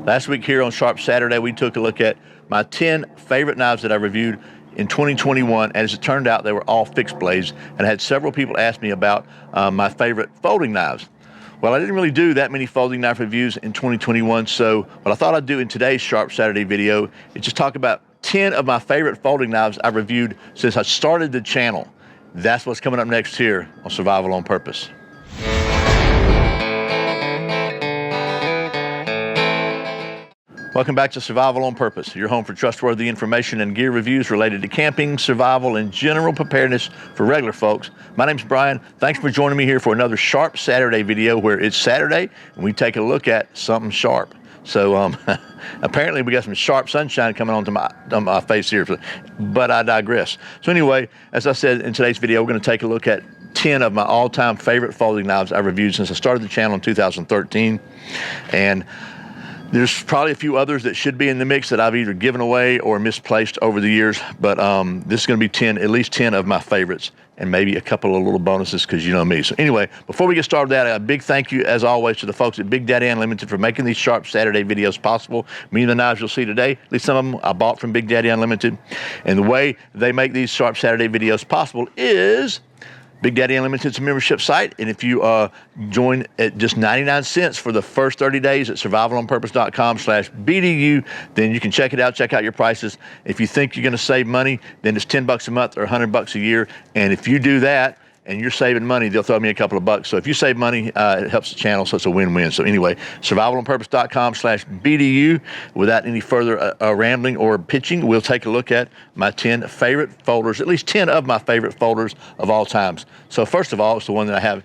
Last week here on Sharp Saturday, we took a look at my 10 favorite knives that I reviewed in 2021. As it turned out, they were all fixed blades, and I had several people ask me about my favorite folding knives. Well, I didn't really do that many folding knife reviews in 2021, so what I thought I'd do in today's Sharp Saturday video is just talk about 10 of my favorite folding knives I've reviewed since I started the channel. That's what's coming up next here on Survival on Purpose. Welcome back to Survival on Purpose, your home for trustworthy information and gear reviews related to camping, survival, and general preparedness for regular folks. My name's Brian. Thanks for joining me here for another Sharp Saturday video where it's Saturday and we take a look at something sharp. So apparently we got some sharp sunshine coming onto my face here, but I digress. So anyway, as I said in today's video, we're going to take a look at 10 of my all-time favorite folding knives I've reviewed since I started the channel in 2013. And there's probably a few others that should be in the mix that I've either given away or misplaced over the years, but this is going to be at least 10 of my favorites, and maybe a couple of little bonuses because you know me. So anyway, before we get started with that, a big thank you, as always, to the folks at Big Daddy Unlimited for making these Sharp Saturday videos possible. Me and the knives you'll see today, at least some of them I bought from Big Daddy Unlimited. And the way they make these Sharp Saturday videos possible is Big Daddy Unlimited's a membership site, and if you join at just 99 cents for the first 30 days at survivalonpurpose.com/BDU, then you can check it out, check out your prices. If you think you're going to save money, then it's $10 a month or $100 a year, and if you do that and you're saving money, they'll throw me a couple of bucks. So if you save money, it helps the channel, so it's a win-win. So anyway, survivalonpurpose.com/BDU. Without any further rambling or pitching, we'll take a look at my 10 favorite folders, at least 10 of my favorite folders of all times. So first of all, it's the one that I have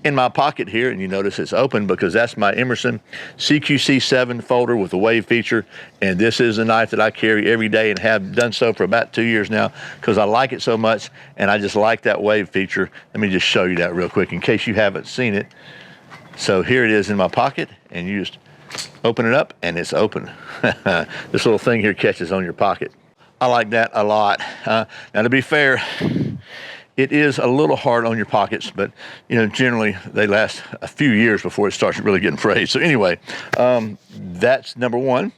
in my pocket here, and you notice it's open because that's my Emerson CQC7 folder with the wave feature, and this is a knife that I carry every day and have done so for about 2 years now because I like it so much, and I just like that wave feature. Let me just show you that real quick in case you haven't seen it. So here it is in my pocket, and you just open it up and it's open. This little thing here catches on your pocket. I like that a lot. Now to be fair, it is a little hard on your pockets, but you know, generally they last a few years before it starts really getting frayed. So anyway, that's number one,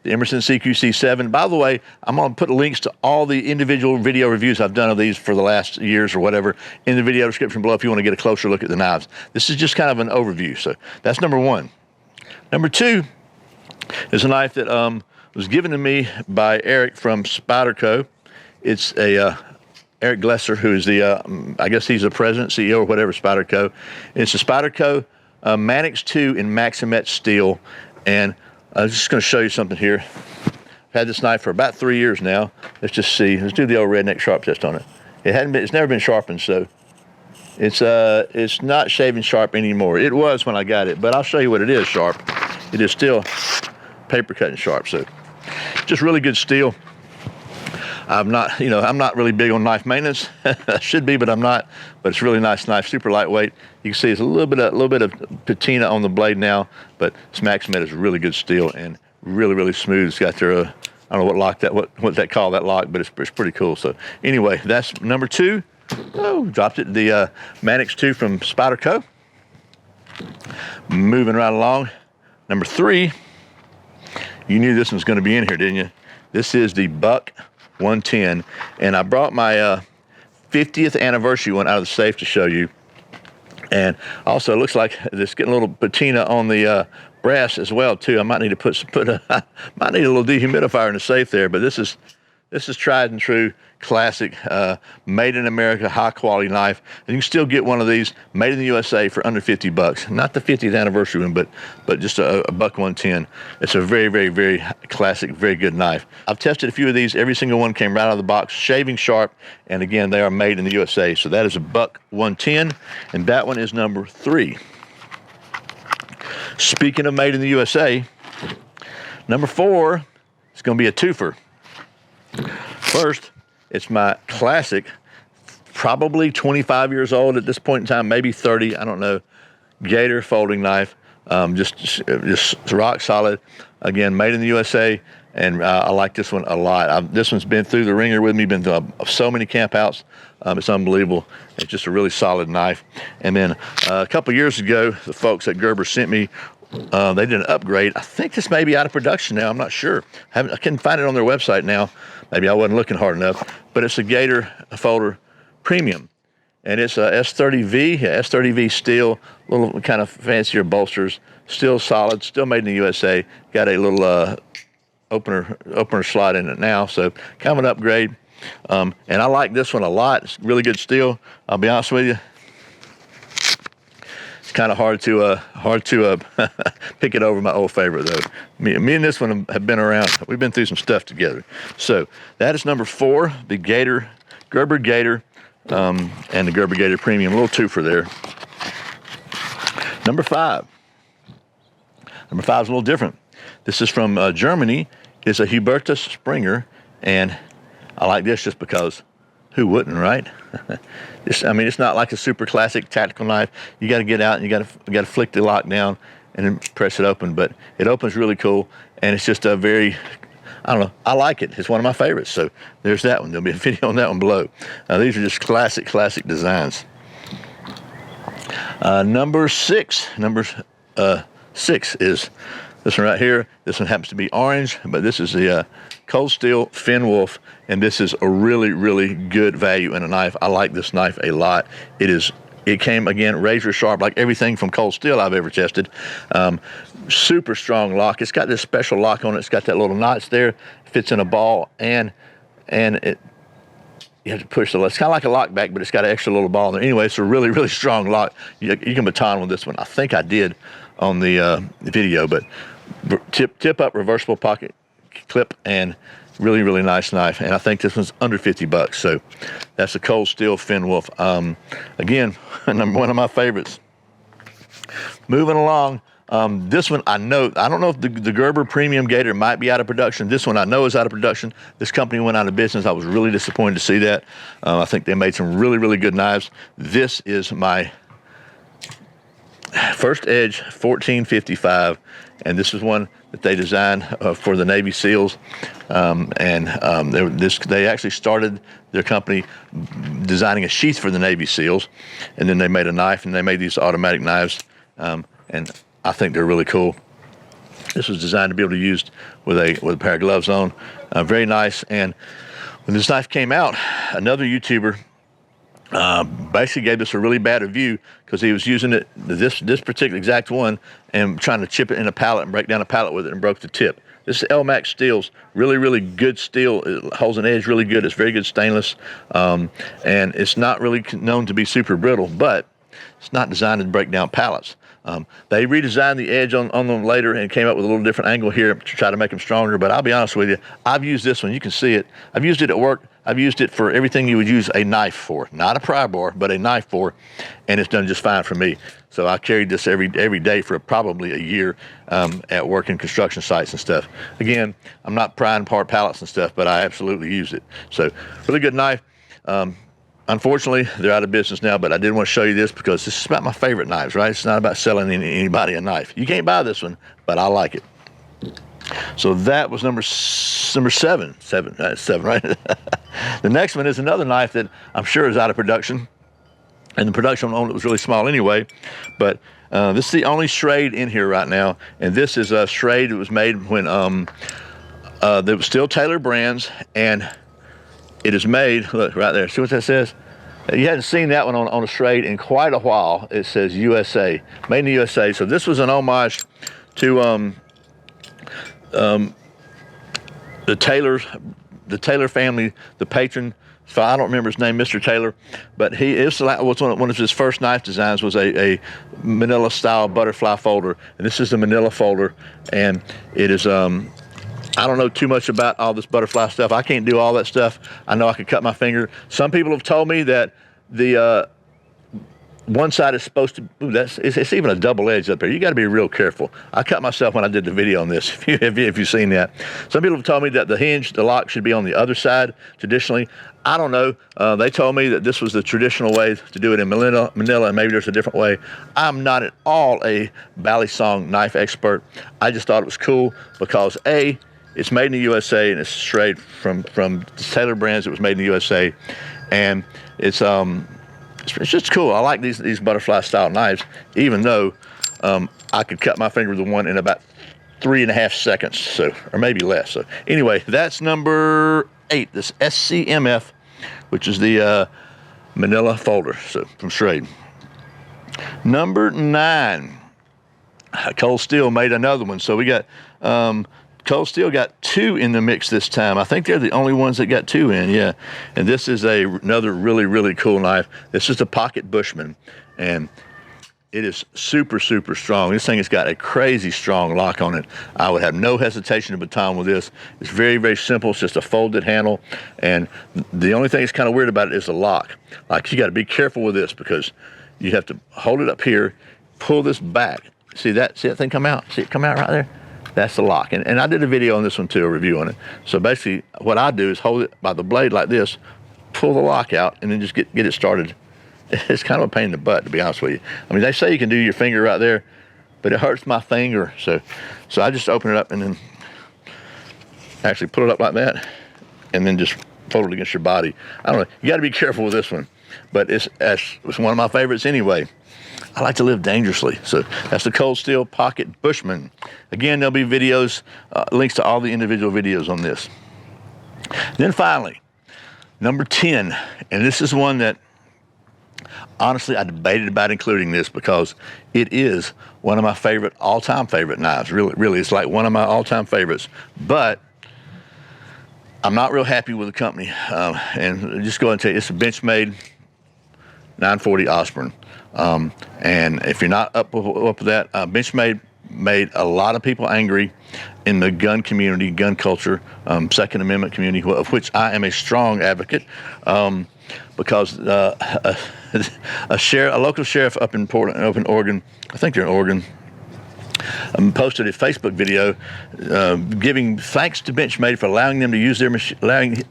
the Emerson CQC7. By the way, I'm going to put links to all the individual video reviews I've done of these for the last years or whatever in the video description below if you want to get a closer look at the knives. This is just kind of an overview. So that's number one. Number two is a knife that was given to me by Eric from Spyderco. It's a Eric Glesser, who is the, I guess he's the president, CEO, or whatever, Spyderco. It's a Spyderco Manix 2 in Maximet steel. And I'm just going to show you something here. I've had this knife for about 3 years now. Let's just see. Let's do the old redneck sharp test on it. It's never been sharpened, so it's not shaving sharp anymore. It was when I got it, but I'll show you what it is sharp. It is still paper cutting sharp, so just really good steel. I'm not really big on knife maintenance. I should be, but I'm not. But it's a really nice knife, super lightweight. You can see it's a little bit of patina on the blade now, but this Maximet is really good steel and really, really smooth. It's got their, I don't know what they call that lock, but it's pretty cool. So anyway, that's number two. Oh, dropped it. The Manix 2 from Spyderco. Moving right along. Number three. You knew this one's going to be in here, didn't you? This is the Buck 110, and I brought my 50th anniversary one out of the safe to show you. And also, it looks like it's getting a little patina on the brass as well too. I might need to might need a little dehumidifier in the safe there. But this is tried and true, classic, made in America, high quality knife. And you can still get one of these made in the USA for under $50. Not the 50th anniversary one, but just a Buck 110. It's a very, very, very classic, very good knife. I've tested a few of these. Every single one came right out of the box, shaving sharp. And again, they are made in the USA. So that is a Buck 110, and that one is number three. Speaking of made in the USA, number four is going to be a twofer. First, it's my classic, probably 25 years old at this point in time, maybe 30, I don't know, Gator folding knife, just rock solid. Again, made in the USA, and I like this one a lot. This one's been through the ringer with me, been to so many campouts. It's unbelievable. It's just a really solid knife. And then a couple years ago, the folks at Gerber sent me They did an upgrade. I think this may be out of production now. I'm not sure. I couldn't find it on their website now. Maybe I wasn't looking hard enough. But it's a Gator folder premium. And it's a S30V, S30V steel, little kind of fancier bolsters, still solid, still made in the USA. Got a little opener slot in it now, so kind of an upgrade. And I like this one a lot. It's really good steel. I'll be honest with you. It's kind of hard to pick it over my old favorite though. Me and this one have been around. We've been through some stuff together. So that is number 4, the Gerber Gator. And the Gerber Gator Premium, a little twofer there. Number 5. Number 5 is a little different. This is from Germany. It's a Hubertus Springer, and I like this just because who wouldn't, right? It's not like a super classic tactical knife. You got to get out and you got to flick the lock down and then press it open, but it opens really cool, and it's just a very, I don't know, I like it. It's one of my favorites. So there's that one. There'll be a video on that one below. These are just classic designs. Number 6 is this one right here. This one happens to be orange, but this is the Cold Steel Finn Wolf, and this is a really good value in a knife. I like this knife a lot. It came, again, razor sharp, like everything from Cold Steel I've ever tested. Super strong lock. It's got this special lock on it. It's got that little notch there. Fits in a ball, and you have to push it's kind of like a lock back, but it's got an extra little ball in there. Anyway, it's a really strong lock. You can baton with this one. I think I did on the video, but tip up reversible pocket clip, and really nice knife. And I think this one's under 50 bucks. So that's a Cold Steel Finn Wolf. Again, one of my favorites. Moving along. This one I don't know if the Gerber Premium Gator might be out of production. This one I know is out of production. This company went out of business. I was really disappointed to see that. I think they made some really good knives. This is my First Edge 1455, and this is one that they designed for the Navy SEALs. They actually started their company designing a sheath for the Navy SEALs, and then they made a knife, and they made these automatic knives, and I think they're really cool. This was designed to be able to be used with a pair of gloves on. Very nice. And when this knife came out, another YouTuber basically gave this a really bad review because he was using it, this particular exact one, and trying to chip it in a pallet and break down a pallet with it, and broke the tip. This is LMAX steels, really good steel. It holds an edge really good. It's very good stainless, and it's not really known to be super brittle, but it's not designed to break down pallets. They redesigned the edge on them later and came up with a little different angle here to try to make them stronger. But I'll be honest with you, I've used this one. You can see it. I've used it at work. I've used it for everything you would use a knife for, not a pry bar, but a knife for, and it's done just fine for me. So I carried this every day for probably a year at work in construction sites and stuff. Again, I'm not prying apart pallets and stuff, but I absolutely used it. So really good knife. Unfortunately, they're out of business now, but I did want to show you this because this is about my favorite knives, right? It's not about selling anybody a knife. You can't buy this one, but I like it. So that was number 7. Seven, right? The next one is another knife that I'm sure is out of production, and the production on it was really small anyway. But this is the only Schrade in here right now, and this is a Schrade that was made when there was still Taylor brands, and it is made, look right there, see what that says? You hadn't seen that one on a Schrade in quite a while. It says USA, made in the USA. So this was an homage to the Taylor family, the patron. So I don't remember his name, Mr. Taylor, but one of his first knife designs was a Manila style butterfly folder. And this is the Manila folder, and it is, I don't know too much about all this butterfly stuff. I can't do all that stuff. I know I could cut my finger. Some people have told me that the one side is supposed to, it's even a double edge up there. You got to be real careful. I cut myself when I did the video on this, if you've seen that. Some people have told me that the lock should be on the other side traditionally. I don't know. They told me that this was the traditional way to do it in Manila, and maybe there's a different way. I'm not at all a Balisong knife expert. I just thought it was cool because A, it's made in the USA, and it's straight from Taylor brands. It was made in the USA, and it's just cool. I like these butterfly style knives, even though I could cut my finger with the one in about 3.5 seconds, so, or maybe less. So anyway, that's number 8, this SCMF, which is the Manila folder, so from Schrade. Number 9, Cold Steel made another one. So we got, Cold Steel got 2 in the mix this time. I think they're the only ones that got 2 in, yeah. And this is another really, really cool knife. This is the Pocket Bushman, and it is super, super strong. This thing has got a crazy strong lock on it. I would have no hesitation to baton with this. It's very, very simple. It's just a folded handle, and the only thing that's kind of weird about it is the lock. Like, you got to be careful with this because you have to hold it up here, pull this back. See that thing come out? See it come out right there? That's the lock. And I did a video on this one too, a review on it. So basically what I do is hold it by the blade like this, pull the lock out, and then just get it started. It's kind of a pain in the butt, to be honest with you. I mean, they say you can do your finger right there, but it hurts my finger. So I just open it up and then actually put it up like that, and then just fold it against your body. I don't know. You got to be careful with this one, but it's one of my favorites anyway. I like to live dangerously. So that's the Cold Steel Pocket Bushman. Again, there'll be videos, links to all the individual videos on this. Then finally, number 10, and this is one that honestly I debated about including this because it is one of my favorite, all-time favorite knives. Really, it's like one of my all-time favorites. But I'm not real happy with the company. And just go ahead and tell you, it's a Benchmade 940 Osprey. And if you're not up with that, Benchmade made a lot of people angry in the gun community, gun culture, Second Amendment community, of which I am a strong advocate, because a local sheriff up in Portland, up in Oregon, I think they're in Oregon, posted a Facebook video giving thanks to Benchmade for allowing them to use allowing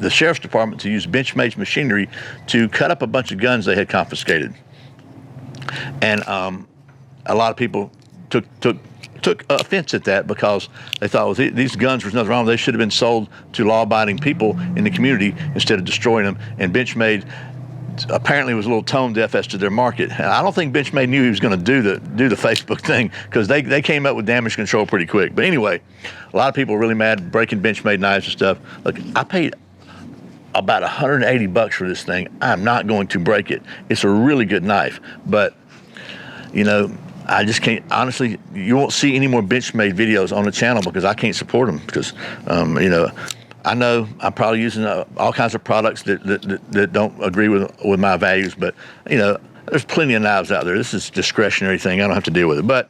the sheriff's department to use Benchmade's machinery to cut up a bunch of guns they had confiscated. And a lot of people took offense at that because they thought, well, these guns, there's nothing wrong. They should have been sold to law-abiding people in the community instead of destroying them. And Benchmade apparently was a little tone deaf as to their market. And I don't think Benchmade knew he was going to do the Facebook thing, because they came up with damage control pretty quick. But anyway, a lot of people were really mad breaking Benchmade knives and stuff. Look, I paid about $180 for this thing. I'm not going to break it. It's a really good knife, but you know, I just can't, honestly, you won't see any more Benchmade videos on the channel because I can't support them, because you know, I know I'm probably using all kinds of products that don't agree with my values, but you know, there's plenty of knives out there. This is a discretionary thing. I don't have to deal with it. But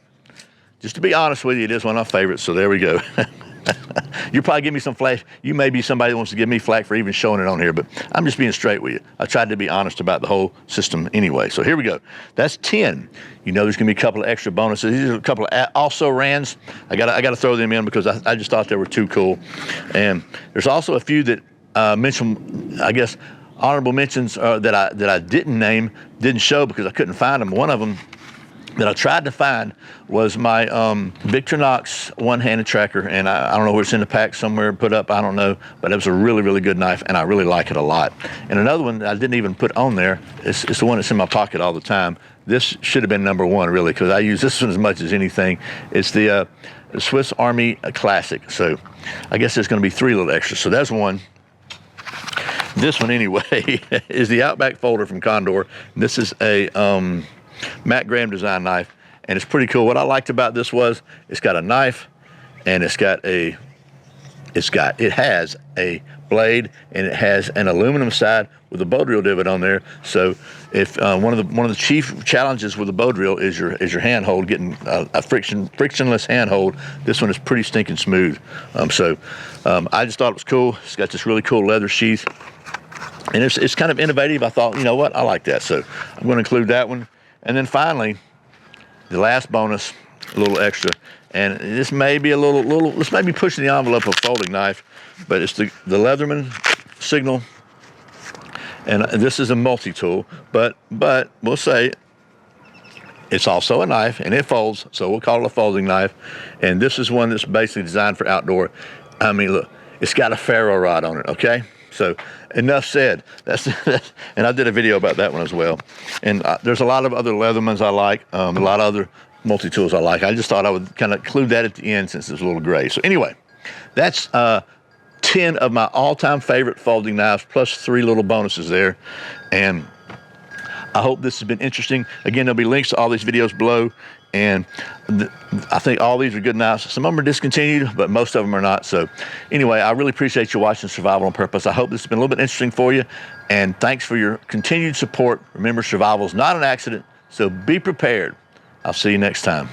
just to be honest with you, it is one of my favorites, so there we go. You probably give me some flack. You may be somebody that wants to give me flack for even showing it on here, but I'm just being straight with you. I tried to be honest about the whole system anyway. So here we go. That's 10. You know, there's gonna be a couple of extra bonuses. These are a couple of also rans. I gotta throw them in because I just thought they were too cool. And there's also a few that mentioned, I guess, honorable mentions that I didn't name, didn't show because I couldn't find them. One of them that I tried to find was my Victorinox one-handed tracker, and I don't know where it's in the pack somewhere put up, I don't know, but it was a really, really good knife, and I really like it a lot. And another one that I didn't even put on there, it's the one that's in my pocket all the time. This should have been number 1, really, because I use this one as much as anything. It's the Swiss Army Classic. So I guess there's going to be 3 little extras. So that's one. This one, anyway, is the Outback folder from Condor. This is a Matt Graham design knife, and it's pretty cool. What I liked about this was it's got a knife, and it has a blade, and it has an aluminum side with a bow drill divot on there. So if one of the chief challenges with the bow drill is your handhold, getting a frictionless handhold, this one is pretty stinking smooth. I just thought it was cool. It's got this really cool leather sheath, and it's kind of innovative. I thought, you know what, I like that, so I'm going to include that one. And then finally, the last bonus, a little extra, and this may be this may be pushing the envelope of a folding knife, but it's the Leatherman Signal, and this is a multi-tool, but we'll say it's also a knife, and it folds, so we'll call it a folding knife. And this is one that's basically designed for outdoor. I mean, look, it's got a ferro rod on it, okay? So enough said. And I did a video about that one as well. And there's a lot of other Leathermans I like, a lot of other multi-tools I like. I just thought I would kind of include that at the end since it's a little gray. So anyway, that's 10 of my all-time favorite folding knives, plus 3 little bonuses there. And I hope this has been interesting. Again, there'll be links to all these videos below. And I think all these are good knives. Some of them are discontinued, but most of them are not. So anyway, I really appreciate you watching Survival on Purpose. I hope this has been a little bit interesting for you. And thanks for your continued support. Remember, survival is not an accident, so be prepared. I'll see you next time.